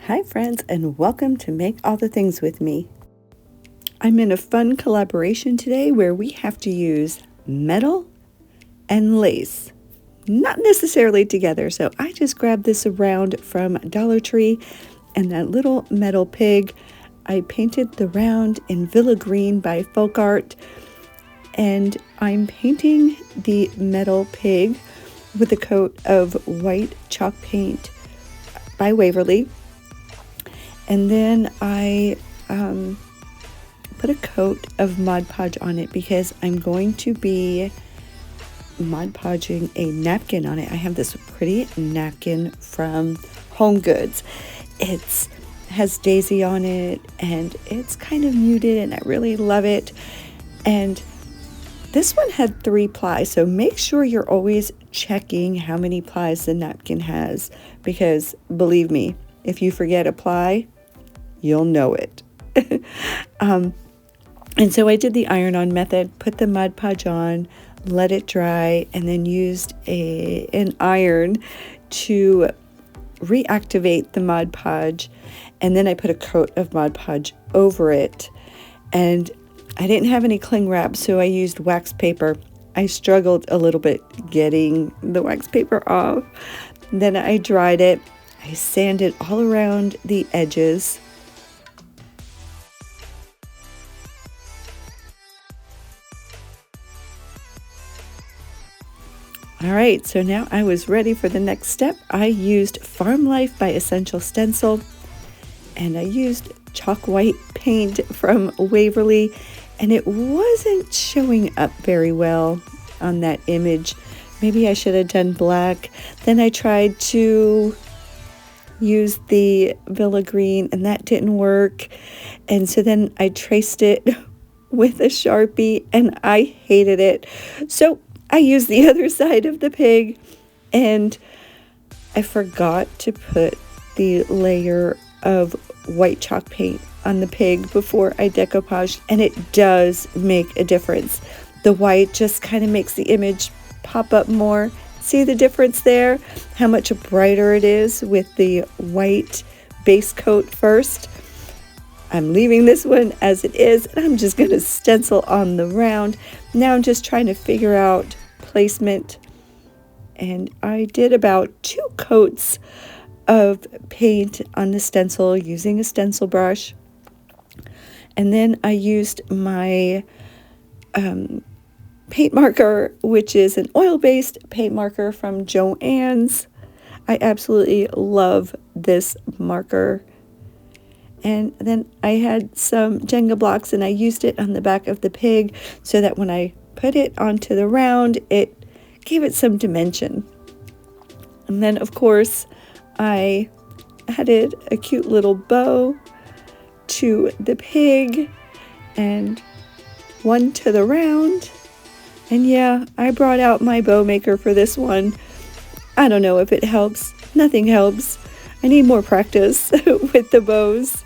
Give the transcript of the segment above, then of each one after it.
Hi friends, and welcome to Make All the Things with me. I'm in a fun collaboration today where we have to use metal and lace. Not necessarily together, so I just grabbed this around from Dollar Tree and that little metal pig. I painted the round in Villa Green by Folk Art, and I'm painting the metal pig with a coat of white chalk paint by Waverly. And then I put a coat of Mod Podge on it because I'm going to be Mod Podging a napkin on it. I have this pretty napkin from Home Goods. It has daisy on it and it's kind of muted and I really love it. And this one had 3 ply, so make sure you're always checking how many plies the napkin has, because believe me, if you forget a ply, you'll know it. And so I did the iron-on method, put the Mod Podge on, let it dry, and then used an iron to reactivate the Mod Podge. And then I put a coat of Mod Podge over it. And I didn't have any cling wrap, so I used wax paper. I struggled a little bit getting the wax paper off. Then I dried it. I sanded all around the edges. All right, so now I was ready for the next step. I used Farm Life by Essential Stencil, and I used chalk white paint from Waverly, and it wasn't showing up very well on that image. Maybe I should have done black. Then I tried to use the Villa Green, and that didn't work. And so then I traced it with a Sharpie, and I hated it. So I used the other side of the pig, and I forgot to put the layer of white chalk paint on the pig before I decoupaged, and it does make a difference. The white just kind of makes the image pop up more. See the difference there? How much brighter it is with the white base coat first. I'm leaving this one as it is, and I'm just going to stencil on the round. Now I'm just trying to figure out placement, and I did about 2 coats of paint on the stencil using a stencil brush. And then I used my paint marker, which is an oil-based paint marker from Joann's. I absolutely love this marker. And then I had some Jenga blocks, and I used it on the back of the pig so that when I put it onto the round, it gave it some dimension. And then, of course, I added a cute little bow to the pig and one to the round. And yeah, I brought out my bow maker for this one. I don't know if it helps. Nothing helps. I need more practice with the bows.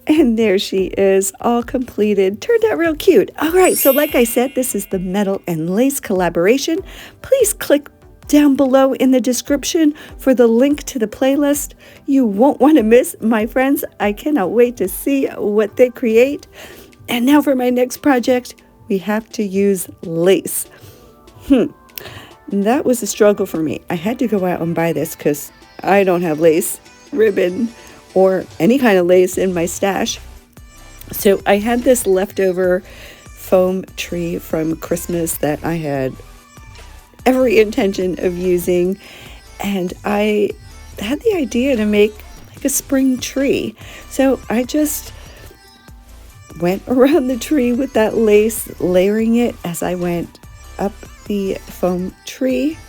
And there she is, all completed. Turned out real cute. All right, so like I said, this is the Metal and Lace collaboration. Please click down below in the description for the link to the playlist. You won't want to miss, my friends. I cannot wait to see what they create. And now for my next project, we have to use lace. That was a struggle for me. I had to go out and buy this because I don't have lace ribbon or any kind of lace in my stash. So I had this leftover foam tree from Christmas that I had every intention of using, and I had the idea to make like a spring tree. So I just went around the tree with that lace, layering it as I went up the foam tree.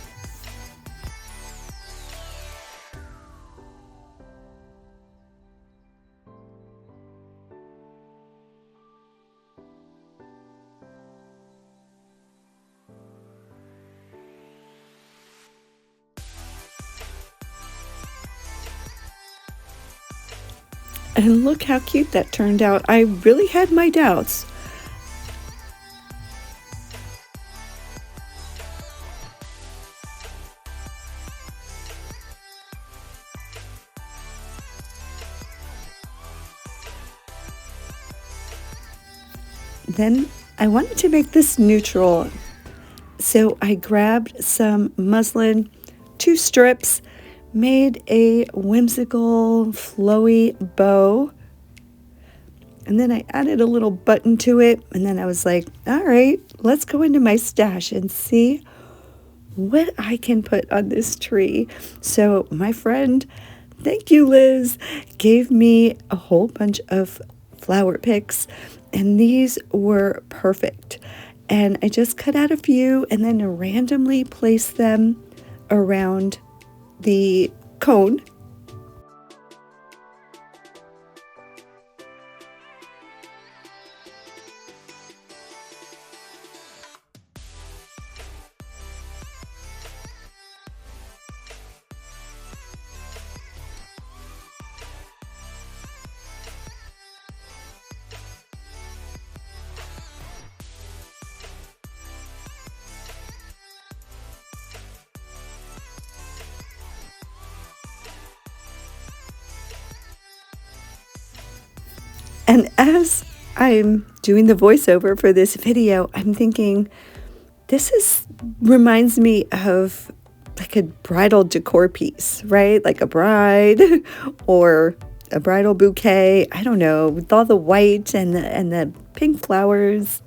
And look how cute that turned out. I really had my doubts. Then I wanted to make this neutral. So I grabbed some muslin, 2 strips, made a whimsical flowy bow, and then I added a little button to it, and then I was like, all right, let's go into my stash and see what I can put on this tree. So my friend, thank you Liz, gave me a whole bunch of flower picks, and these were perfect. And I just cut out a few and then randomly placed them around the cone. And as I'm doing the voiceover for this video, I'm thinking, reminds me of like a bridal decor piece, right? Like a bride or a bridal bouquet. I don't know, with all the white and the pink flowers.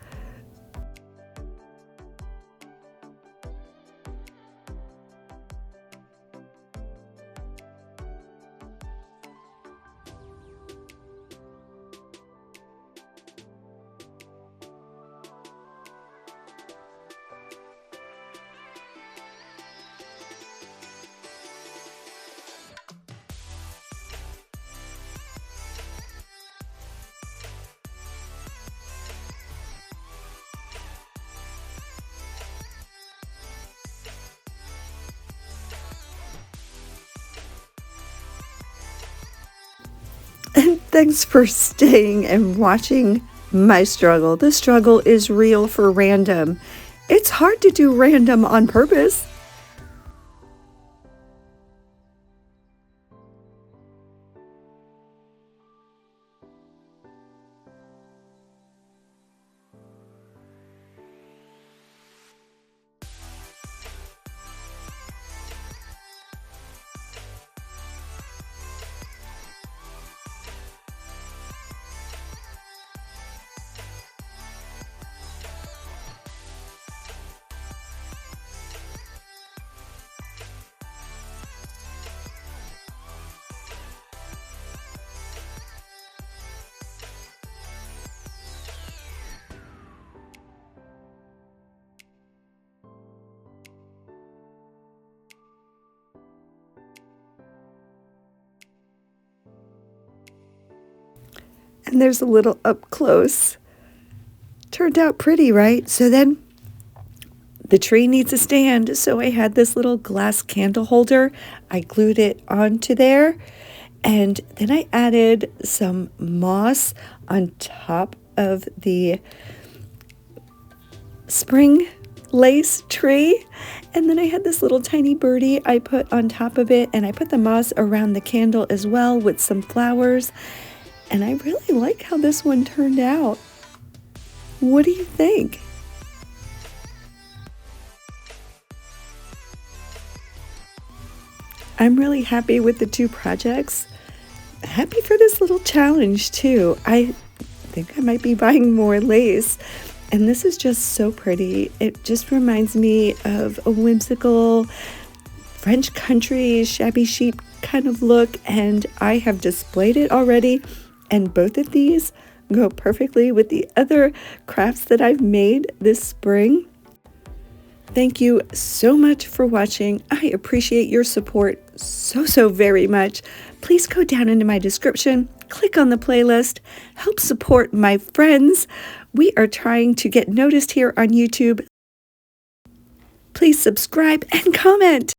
And thanks for staying and watching my struggle. The struggle is real for random. It's hard to do random on purpose. And there's a little up close. Turned out pretty, right? So then the tree needs a stand. So I had this little glass candle holder. I glued it onto there. And then I added some moss on top of the spring lace tree. And then I had this little tiny birdie I put on top of it. And I put the moss around the candle as well with some flowers. And I really like how this one turned out. What do you think? I'm really happy with the 2 projects. Happy for this little challenge too. I think I might be buying more lace. And this is just so pretty. It just reminds me of a whimsical French country shabby chic kind of look. And I have displayed it already. And both of these go perfectly with the other crafts that I've made this spring. Thank you so much for watching. I appreciate your support so very much. Please go down into my description, click on the playlist, help support my friends. We are trying to get noticed here on YouTube. Please subscribe and comment.